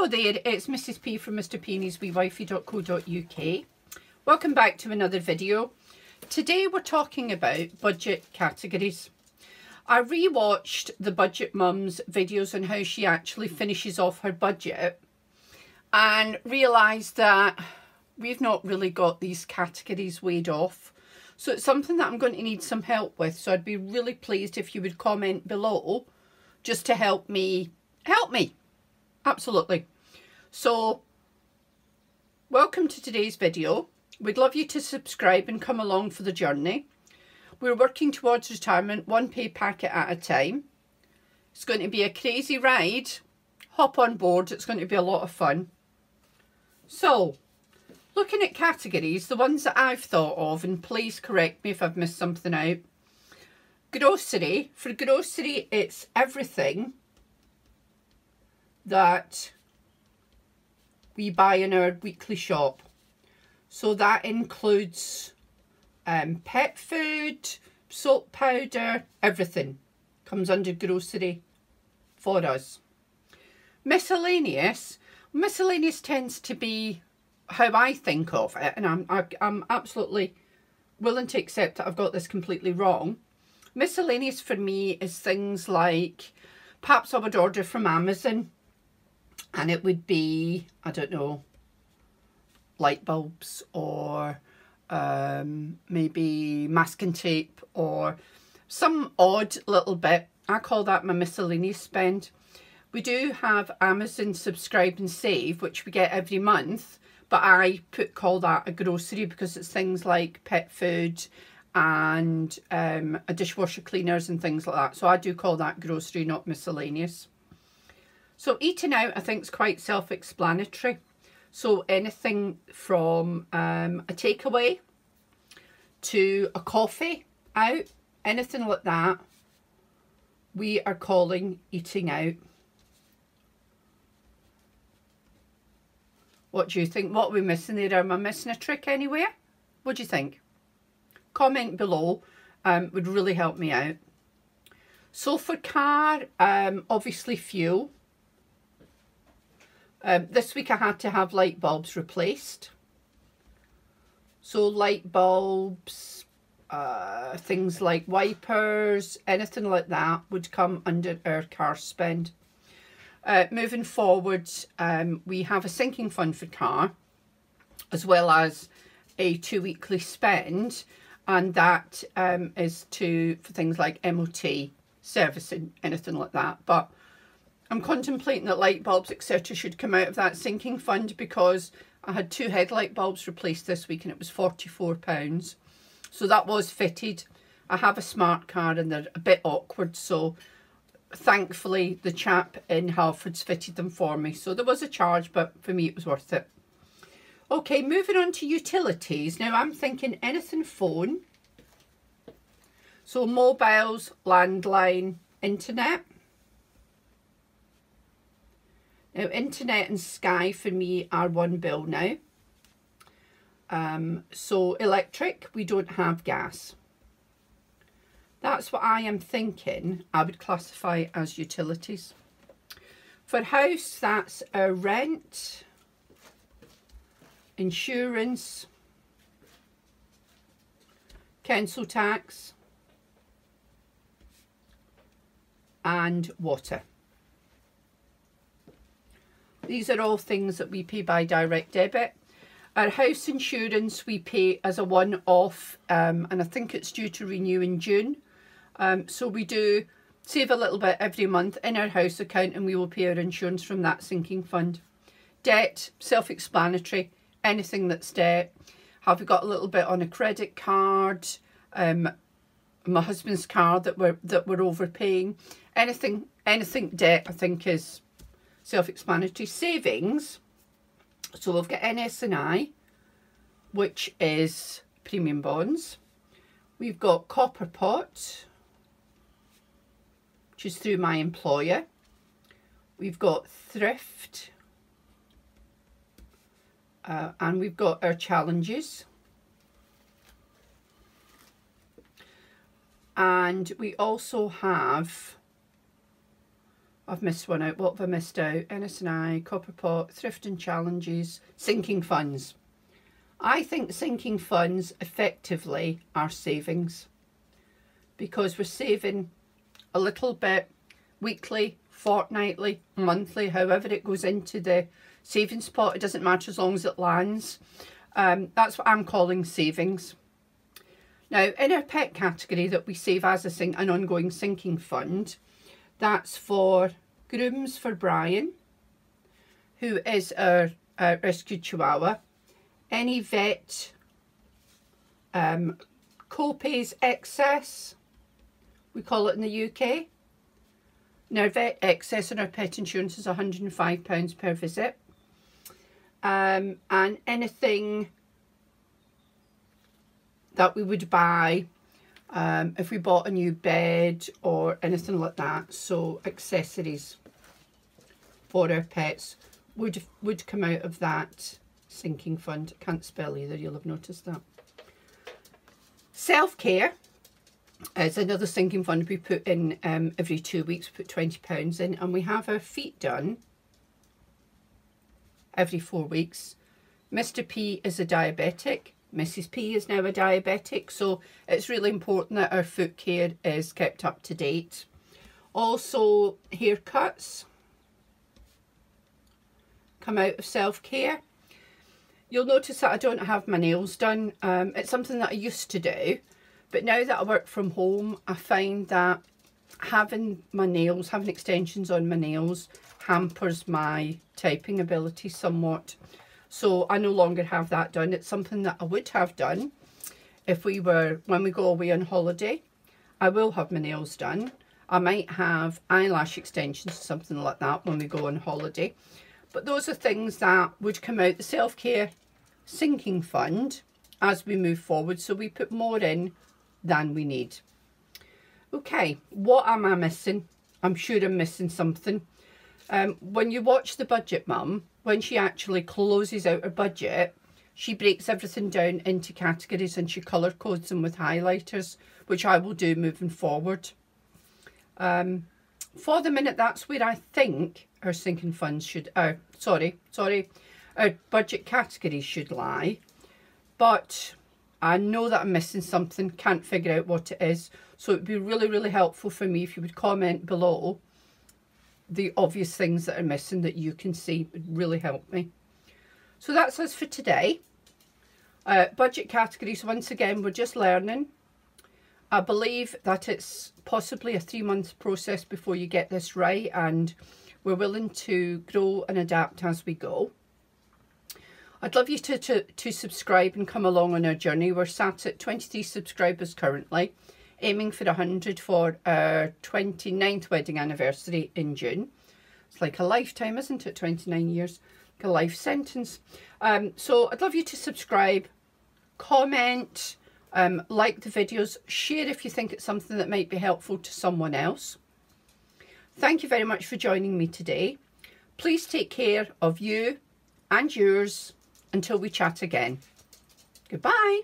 Hello there, it's Mrs P from mrpnewsweewifey.co.uk. Welcome back to another video. Today we're talking about budget categories. I rewatched the Budget Mum's videos on how she actually finishes off her budget and realised that we've not really got these categories weighed off. So it's something that I'm going to need some help with. So I'd be really pleased if you would comment below just to help me. Absolutely. So welcome to today's video. We'd love you to subscribe and come along for the journey. We're working towards retirement, one pay packet at a time. It's going to be a crazy ride. Hop on board, it's going to be a lot of fun. So, looking at categories, the ones that I've thought of, and please correct me if I've missed something out. Grocery. For grocery, it's everything that we buy in our weekly shop. So that includes pet food, soap powder, everything comes under grocery for us. Miscellaneous tends to be how I think of it, and I'm absolutely willing to accept that I've got this completely wrong. Miscellaneous for me is things like, perhaps I would order from Amazon and it would be, I don't know, light bulbs or maybe masking tape or some odd little bit. I call that my miscellaneous spend. We do have Amazon Subscribe and Save, which we get every month, but I call that a grocery because it's things like pet food and a dishwasher cleaners and things like that. So I do call that grocery, not miscellaneous. So eating out, I think, is quite self-explanatory. So anything from a takeaway to a coffee out, anything like that, we are calling eating out. What do you think? What are we missing there? Am I missing a trick anywhere? What do you think? Comment below, would really help me out. So for car, obviously fuel. This week I had to have light bulbs replaced. So light bulbs, things like wipers, anything like that would come under our car spend. Moving forward, we have a sinking fund for car, as well as a 2 weekly spend, and that is for things like MOT, servicing, anything like that. But I'm contemplating that light bulbs, etc. should come out of that sinking fund because I had 2 headlight bulbs replaced this week and it was £44. So that was fitted. I have a smart car and they're a bit awkward, so thankfully the chap in Halfords fitted them for me. So there was a charge, but for me it was worth it. Okay, moving on to utilities. Now I'm thinking anything phone. So mobiles, landline, internet. Now, internet and Sky for me are one bill now. So electric, we don't have gas. That's what I am thinking I would classify as utilities. For house, that's our rent, insurance, council tax, and water. These are all things that we pay by direct debit. Our house insurance we pay as a one-off, and I think it's due to renew in June. So we do save a little bit every month in our house account and we will pay our insurance from that sinking fund. Debt, self-explanatory, anything that's debt. Have we got a little bit on a credit card? My husband's car that we're overpaying. Anything debt I think is self-explanatory. Savings, so we've got NS&I, which is premium bonds. We've got Copper Pot, which is through my employer. We've got Thrift, and we've got our challenges. And we also have I've missed one out. What have I missed out? NS&I, Copperpot, Thrifting Challenges, Sinking Funds. I think sinking funds effectively are savings, because we're saving a little bit weekly, fortnightly, monthly, however it goes into the savings pot. It doesn't matter as long as it lands. That's what I'm calling savings. Now, in our pet category that we save as an ongoing sinking fund, that's for grooms for Brian, who is our rescued Chihuahua. Any vet co-pays excess, we call it in the UK. Now, vet excess in our pet insurance is £105 per visit. And anything that we would buy if we bought a new bed or anything like that, so accessories for our pets would come out of that sinking fund. Can't spell either, you'll have noticed that. Self-care is another sinking fund we put in every 2 weeks. We put £20 in, and we have our feet done every 4 weeks. Mr. P is a diabetic. Mrs. P is now a diabetic, so it's really important that our foot care is kept up to date. Also, haircuts come out of self-care. You'll notice that I don't have my nails done. It's something that I used to do, but now that I work from home, I find that having my nails, having extensions on my nails, hampers my typing ability somewhat. So I no longer have that done. It's something that I would have done if when we go away on holiday. I will have my nails done. I might have eyelash extensions or something like that when we go on holiday. But those are things that would come out the self-care sinking fund as we move forward. So we put more in than we need. Okay, what am I missing? I'm sure I'm missing something. When you watch The Budget Mum, when she actually closes out her budget, she breaks everything down into categories and she colour codes them with highlighters, which I will do moving forward. For the minute, that's where I think our sinking funds should, our budget categories should lie. But I know that I'm missing something, can't figure out what it is. So it would be really, really helpful for me if you would comment below the obvious things that are missing that you can see. Would really help me. So that's us for today. Budget categories, once again, we're just learning. I believe that it's possibly a 3-month process before you get this right, and we're willing to grow and adapt as we go. I'd love you to subscribe and come along on our journey. We're sat at 23 subscribers currently, aiming for 100 for our 29th wedding anniversary in June. It's like a lifetime, isn't it? 29 years, like a life sentence. So I'd love you to subscribe, comment, like the videos, share if you think it's something that might be helpful to someone else. Thank you very much for joining me today. Please take care of you and yours until we chat again. Goodbye.